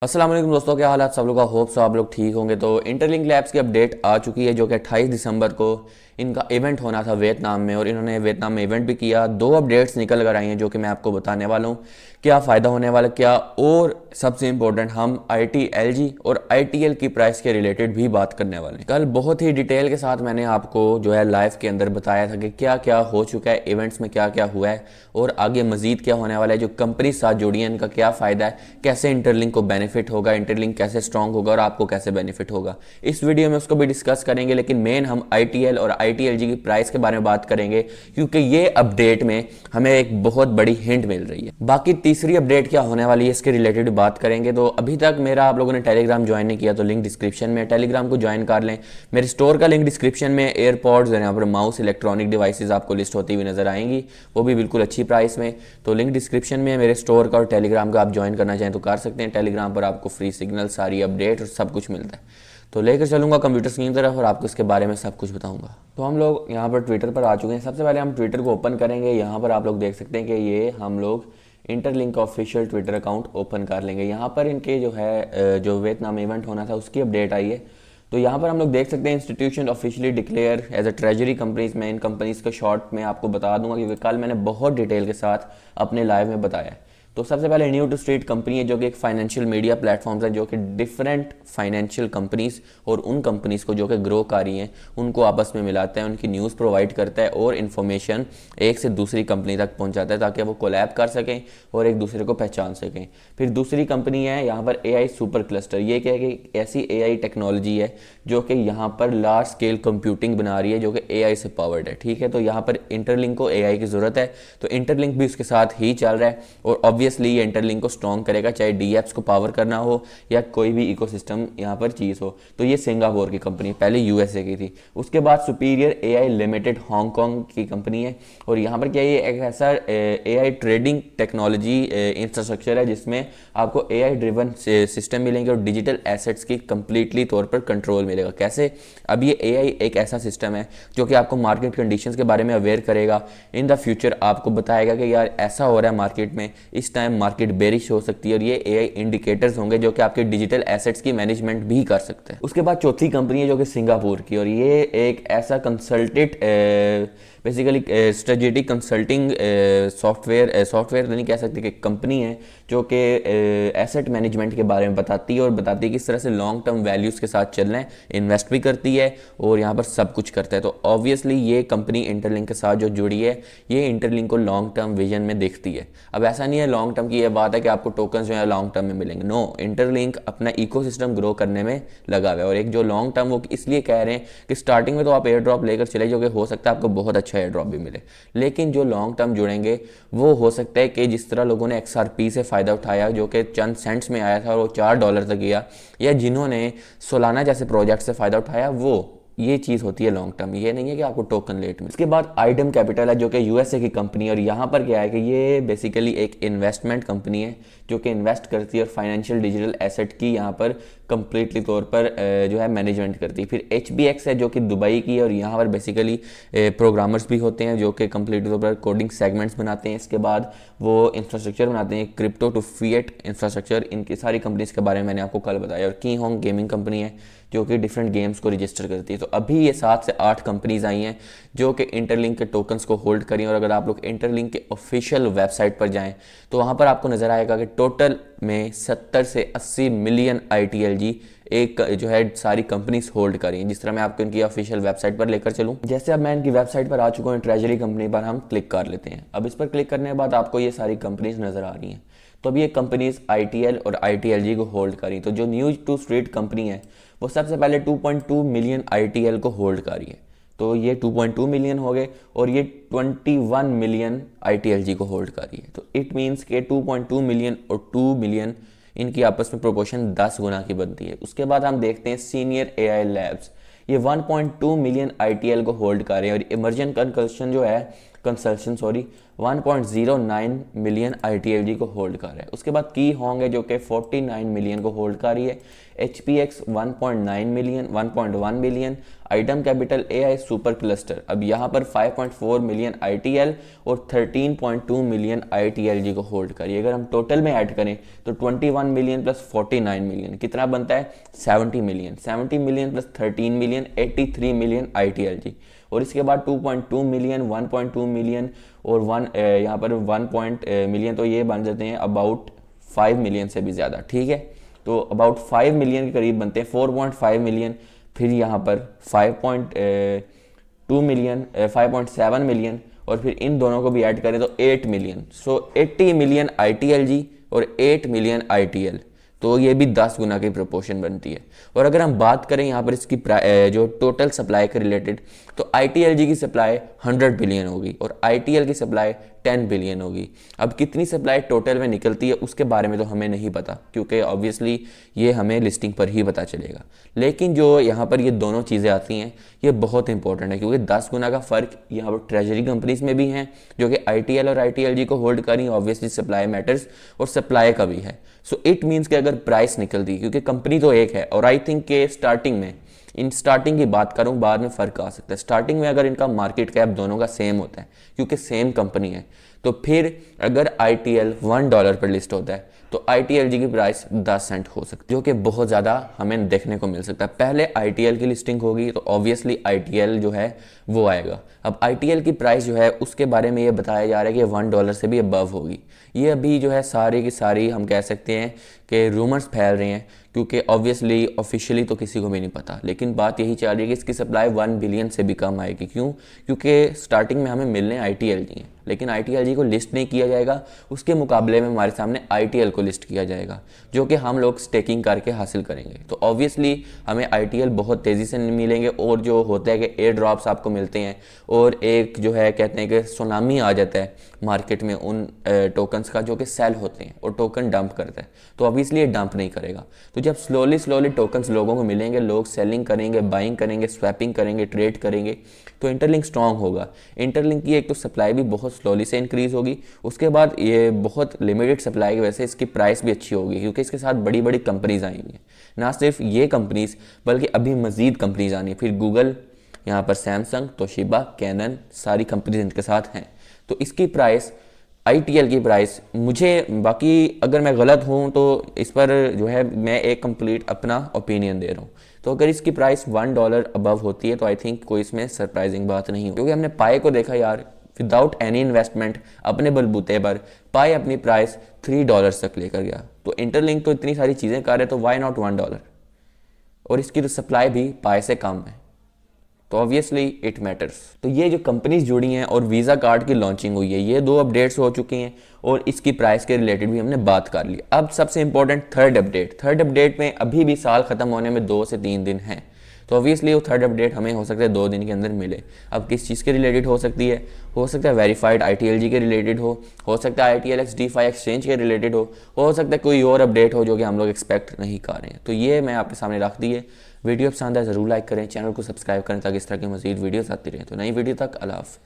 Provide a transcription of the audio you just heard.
अस्सलाम वालेकुम दोस्तों, क्या हाल है आप सब लोग का। होप सो आप लोग ठीक होंगे। तो इंटरलिंक लैब्स की अपडेट आ चुकी है जो कि 28 दिसंबर को इनका इवेंट होना था वियतनाम में, और इन्होंने वियतनाम में इवेंट भी किया। दो अपडेट्स निकल कर आई हैं जो कि मैं आपको बताने वाला हूँ क्या फ़ायदा होने वाला क्या, और सबसे इम्पोर्टेंट हम ITLG और ITL की प्राइस के रिलेटेड भी बात करने वाले हैं। कल बहुत ही डिटेल के साथ मैंने आपको जो है लाइव के अंदर बताया था कि क्या क्या हो चुका है, इवेंट्स में क्या क्या हुआ है और आगे मजीद क्या होने वाला है। जो कंपनी साथ जुड़ी है इनका क्या फ़ायदा है, कैसे इंटरलिंक को बेनिफिट होगा, इंटरलिंक कैसे स्ट्रॉन्ग होगा और आपको कैसे बेनिफिट होगा, इस वीडियो में उसको भी डिस्कस करेंगे। लेकिन मेन हम ITL और ITLG की प्राइस के बारे में बात करेंगे क्योंकि ये अपडेट में हमें एक बहुत बड़ी हिंट मिल रही है। बाकी तीसरी अपडेट क्या होने वाली है इसके रिलेटेड बात करेंगे। तो अभी तक मेरा आप लोगों ने टेलीग्राम ज्वाइन नहीं किया तो लिंक डिस्क्रिप्शन में, टेलीग्राम को ज्वाइन कर लें। मेरे स्टोर का लिंक डिस्क्रिप्शन में, एयरपॉड्स और यहाँ पर माउस, इलेक्ट्रॉनिक डिवाइसेज आपको लिस्ट होती हुई नजर आएंगी, वो भी बिल्कुल अच्छी प्राइस में। तो लिंक डिस्क्रिप्शन में है मेरे स्टोर का, और टेलीग्राम का आप ज्वाइन करना चाहें तो कर सकते हैं। टेलीग्राम पर आपको फ्री सिग्नल, सारी अपडेट और सब कुछ मिलता है। तो लेकर चलूँगा कंप्यूटर स्क्रीन की तरफ और आपको इसके बारे में सब कुछ बताऊंगा। तो हम लोग यहाँ पर ट्विटर पर आ चुके हैं। सबसे पहले हम ट्विटर को ओपन करेंगे। यहाँ पर आप लोग देख सकते हैं कि ये हम लोग इंटरलिंक का ऑफिशियल ट्विटर अकाउंट ओपन कर लेंगे। यहाँ पर इनके जो है जो वियतनाम इवेंट होना था उसकी अपडेट आई है। तो यहाँ पर हम लोग देख सकते हैं institution officially declare as a treasury companies. मैं इन कंपनीज का शॉर्ट में आपको बता दूंगा क्योंकि कल मैंने बहुत डिटेल के साथ अपने लाइव में बताया है। तो सबसे पहले न्यू टू स्ट्रीट कंपनी है जो कि एक फाइनेंशियल मीडिया प्लेटफॉर्म्स है जो कि डिफरेंट फाइनेंशियल कंपनीज और उन कंपनीज को जो कि ग्रो कर रही हैं उनको आपस में मिलाता है, उनकी न्यूज़ प्रोवाइड करता है और इन्फॉर्मेशन एक से दूसरी कंपनी तक पहुंचाता है ताकि वो कोलैब कर सकें और एक दूसरे को पहचान सकें। फिर दूसरी कंपनी है यहाँ पर AI सुपर क्लस्टर। ये क्या है कि ऐसी AI टेक्नोलॉजी है जो कि यहाँ पर लार्ज स्केल कंप्यूटिंग बना रही है जो कि AI से पावर्ड है। ठीक है, तो यहाँ पर इंटरलिंक को AI की ज़रूरत है, तो इंटरलिंक भी उसके साथ ही चल रहा है और ऑब्वियसली ये इंटरलिंक को स्ट्रॉन्ग करेगा, चाहे DApps को पावर करना हो या कोई भी इकोसिस्टम यहाँ पर चीज़ हो। तो ये सिंगापुर की कंपनी, पहले USA की थी। उसके बाद सुपीरियर AI लिमिटेड हांगकांग की कंपनी है, और यहाँ पर क्या ये एक ऐसा AI ट्रेडिंग टेक्नोलॉजी इंफ्रास्ट्रक्चर है जिसमें आपको AI ड्रिवन सिस्टम मिलेंगे और डिजिटल एसेट्स की कंप्लीटली तौर पर कंट्रोल मिलेगा। कैसे? अब ये AI एक ऐसा सिस्टम है जो कि आपको मार्केट कंडीशंस के बारे में अवेयर करेगा। इन द फ्यूचर आपको बताएगा कि यार ऐसा हो रहा है मार्केट में, इस टाइम मार्केट बेरिश हो सकती है, और ये AI इंडिकेटर्स होंगे जो कि आपके डिजिटल एसेट्स की मैनेजमेंट भी कर सकते हैं। उसके बाद चौथी कंपनी है जो कि सिंगापुर की, और ये एक ऐसा consulted basically strategic consulting software नहीं कह सकते कि कंपनी है जो कि एसेट मैनेजमेंट के बारे में बताती है और बताती है किस तरह से लॉन्ग टर्म वैल्यूज़ के साथ चलना है, इन्वेस्ट भी करती है और यहाँ पर सब कुछ करता है। तो ऑब्वियसली ये कंपनी इंटरलिंक के साथ जो जुड़ी है ये इंटरलिंक को लॉन्ग टर्म विजन में देखती है। अब ऐसा नहीं है लॉन्ग टर्म की ये बात है कि आपको टोकन जो है लॉन्ग टर्म में मिलेंगे, नो, इंटरलिंक अपना इकोसिस्टम ग्रो करने में लगा हुआ है। और एक जो लॉन्ग टर्म वो इसलिए कह रहे हैं कि स्टार्टिंग में तो आप एयर ड्रॉप लेकर चले जाओगे, हो सकता है आपको बहुत अच्छा एयर ड्रॉप भी मिले, लेकिन जो लॉन्ग टर्म जुड़ेंगे वो हो सकता है कि जिस तरह लोगों ने XRP से फ़ायदा उठाया जो कि चंद सेंट्स में आया था और वो $4 तक गया, या जिन्होंने सोलाना जैसे प्रोजेक्ट से फ़ायदा उठाया, वो ये चीज़ होती है लॉन्ग टर्म। ये नहीं है कि आपको टोकन लेट में। इसके बाद आइडम कैपिटल है जो कि USA की कंपनी है, और यहाँ पर क्या है कि ये बेसिकली एक इन्वेस्टमेंट कंपनी है जो कि इन्वेस्ट करती है और फाइनेंशियल डिजिटल एसेट की यहाँ पर कंप्लीटली तौर पर जो है मैनेजमेंट करती है। फिर HBX है जो कि दुबई की है, और यहाँ पर बेसिकली प्रोग्रामर्स भी होते हैं जो कि कंप्लीटली तौर पर कोडिंग सेगमेंट्स बनाते हैं। इसके बाद वो इंफ्रास्ट्रक्चर बनाते हैं, क्रिप्टो टू फिएट इंफ्रास्ट्रक्चर। इनकी सारी कंपनीज के बारे में मैंने आपको कल बताया। और की होंग गेमिंग कंपनी है जो कि डिफरेंट गेम्स को रजिस्टर करती है। तो अभी ये 7 से 8 कंपनीज आई हैं जो कि इंटरलिंक के टोकन्स को होल्ड करी। और अगर आप लोग इंटरलिंक के ऑफिशियल वेबसाइट पर जाएं तो वहाँ पर आपको नज़र आएगा कि टोटल में 70 से 80 मिलियन ITLG एक जो है सारी कंपनीज होल्ड करी हैं। जिस तरह मैं आपको इनकी ऑफिशियल वेबसाइट पर लेकर चलूँ, जैसे अब मैं इनकी वेबसाइट पर आ चुका हूँ, ट्रेजरी कंपनी पर हम क्लिक कर लेते हैं। अब इस पर क्लिक करने के बाद आपको ये सारी कंपनीज नज़र आ रही हैं। तो अब ये कंपनीज ITL और ITLG को होल्ड करी। तो जो न्यूज टू स्ट्रीट कंपनी है वो सबसे पहले 2.2 मिलियन ITL को होल्ड करी है। तो ये 2.2 मिलियन हो गए, और ये 21 मिलियन ITLG को होल्ड करी है। तो इट मीन्स के 2.2 मिलियन और 2 मिलियन इनकी आपस में प्रोपोर्शन 10 गुना की बनती है। उसके बाद हम देखते हैं सीनियर AI लैब्स, ये 1.2 मिलियन ITL को होल्ड कर रहे हैं, और इमर्जन कंकल्शन जो है कंसल्शन 1.09 मिलियन ITLG को होल्ड कर रहा है। उसके बाद की होंग है जो कि 49 मिलियन को होल्ड कर रही है, HPX 1.9 million 1.1 million, item capital AI super cluster अब यहाँ पर 5.4 मिलियन ITL और 13.2 मिलियन ITLG को होल्ड करिए। अगर हम टोटल में ऐड करें तो 21 मिलियन प्लस 49 मिलियन कितना बनता है 70 million, 70 million plus 13 million 83 million ITLG। और इसके बाद 2.2 मिलियन 1.2 मिलियन और यहाँ पर 1 मिलियन, तो ये बन जाते हैं अबाउट 5 मिलियन से भी ज़्यादा, ठीक है। तो अबाउट 5 मिलियन के करीब बनते हैं, 4.5 मिलियन, फिर यहाँ पर 5.2 मिलियन 5.7 मिलियन और फिर इन दोनों को भी ऐड करें तो 8 मिलियन। सो 80 मिलियन ITLG और 8 मिलियन ITL, तो ये भी 10 गुना की प्रोपोर्शन बनती है। और अगर हम बात करें यहाँ पर इसकी जो टोटल सप्लाई के रिलेटेड, तो ITLG की सप्लाई 100 बिलियन होगी और ITL की सप्लाई 10 बिलियन होगी। अब कितनी सप्लाई टोटल में निकलती है उसके बारे में तो हमें नहीं पता, क्योंकि ऑब्वियसली ये हमें लिस्टिंग पर ही पता चलेगा। लेकिन जो यहाँ पर ये दोनों चीज़ें आती हैं ये बहुत इंपॉर्टेंट है, क्योंकि 10 गुना का फ़र्क यहाँ पर ट्रेजरी कंपनीज में भी हैं जो कि ITL और ITLG को होल्ड कर रही हैं। ऑब्वियसली सप्लाई मैटर्स और सप्लाई का भी है। सो इट मीन्स कि अगर प्राइस निकलती, क्योंकि कंपनी तो एक है, और आई थिंक के स्टार्टिंग की बात करूं, बाद में फ़र्क आ सकता है। स्टार्टिंग में अगर इनका मार्केट कैप दोनों का सेम होता है क्योंकि सेम कंपनी है, तो फिर अगर ITL $1 पर लिस्ट होता है तो ITLG की प्राइस 10 सेंट हो सकती है, जो कि बहुत ज़्यादा हमें देखने को मिल सकता है। पहले ITL की लिस्टिंग होगी तो ऑब्वियसली ITL जो है वो आएगा। अब ITL की प्राइस जो है उसके बारे में ये बताया जा रहा है कि $1 से भी अबव होगी। ये अभी जो है सारी की सारी हम कह सकते हैं कि रूमर्स फैल रहे हैं, क्योंकि ऑब्वियसली ऑफिशियली तो किसी को भी नहीं पता, लेकिन बात यही चल रही है कि इसकी सप्लाई 1 बिलियन से भी कम आएगी। क्यों? क्योंकि स्टार्टिंग में हमें मिलने ITLG हैं, लेकिन ITLG को लिस्ट नहीं किया जाएगा, उसके मुकाबले में हमारे सामने ITL को लिस्ट किया जाएगा, जो कि हम लोग स्टेकिंग करके हासिल करेंगे। तो ऑब्वियसली हमें ITL बहुत तेज़ी से मिलेंगे, और जो होता है कि एयर ड्रॉप्स आपको मिलते हैं और एक जो है कहते हैं कि सुनामी आ जाता है मार्केट में उन टोकन्स का जो कि सेल होते हैं और टोकन डंप करता है, तो ऑब्वियसली ये डंप नहीं करेगा। तो जब स्लोली टोकन्स लोगों को मिलेंगे, लोग सेलिंग करेंगे, बाइंग करेंगे, स्वैपिंग करेंगे, ट्रेड करेंगे, तो इंटरलिंक स्ट्रॉन्ग होगा। इंटरलिंक की एक तो सप्लाई भी बहुत स्लोली से इंक्रीज़ होगी, उसके बाद ये बहुत लिमिटेड सप्लाई की वजह से इसकी प्राइस भी अच्छी होगी, क्योंकि इसके साथ बड़ी बड़ी कंपनीज आई हुई हैं। ना सिर्फ ये कंपनीज बल्कि अभी मज़ीद कंपनीज आनी है, फिर गूगल, यहाँ पर सैमसंग, तोशिबा, कैनन, सारी कंपनीज इनके साथ हैं। तो इसकी प्राइस ITL की प्राइस मुझे, बाकी अगर मैं गलत हूँ तो इस पर जो है मैं एक कंप्लीट अपना ओपिनियन दे रहा हूँ। तो अगर इसकी प्राइस $1 अबव होती है तो आई थिंक कोई इसमें सरप्राइजिंग बात नहीं हो, क्योंकि हमने पाई को देखा यार, विदाउट एनी इन्वेस्टमेंट अपने बलबूते पर पाई अपनी प्राइस $3 तक लेकर गया। तो इंटरलिंक तो इतनी सारी चीज़ें कर रहे, तो वाई नॉट $1, और इसकी तो सप्लाई भी पाई से कम है, तो ऑब्वियसली इट मैटर्स। तो ये जो कंपनीज जुड़ी हैं और वीज़ा कार्ड की लॉन्चिंग हुई है, ये 2 अपडेट्स हो चुकी हैं और इसकी प्राइस के रिलेटेड भी हमने बात कर ली। अब सबसे इंपॉर्टेंट थर्ड अपडेट में अभी भी साल ख़त्म होने में 2 से 3 दिन हैं, तो ऑब्वियसली वो थर्ड अपडेट हमें हो सकता है 2 दिन के अंदर मिले। अब किस चीज़ के रिलेटेड हो सकती है? हो सकता है वेरीफाइड ITLG के रिलेटेड हो सकता है ITLX DeFi एक्सचेंज के रिलेटेड हो सकता है कोई और अपडेट हो जो कि हम लोग एक्सपेक्ट नहीं कर रहे हैं। तो ये मैं आपके सामने रख दी है। वीडियो पसंद है ज़रूर लाइक करें, चैनल को सब्सक्राइब करें ताकि इस तरह की मज़ीद वीडियोस आती रहें। तो नई वीडियो तक अल्लाह हाफ़िज़।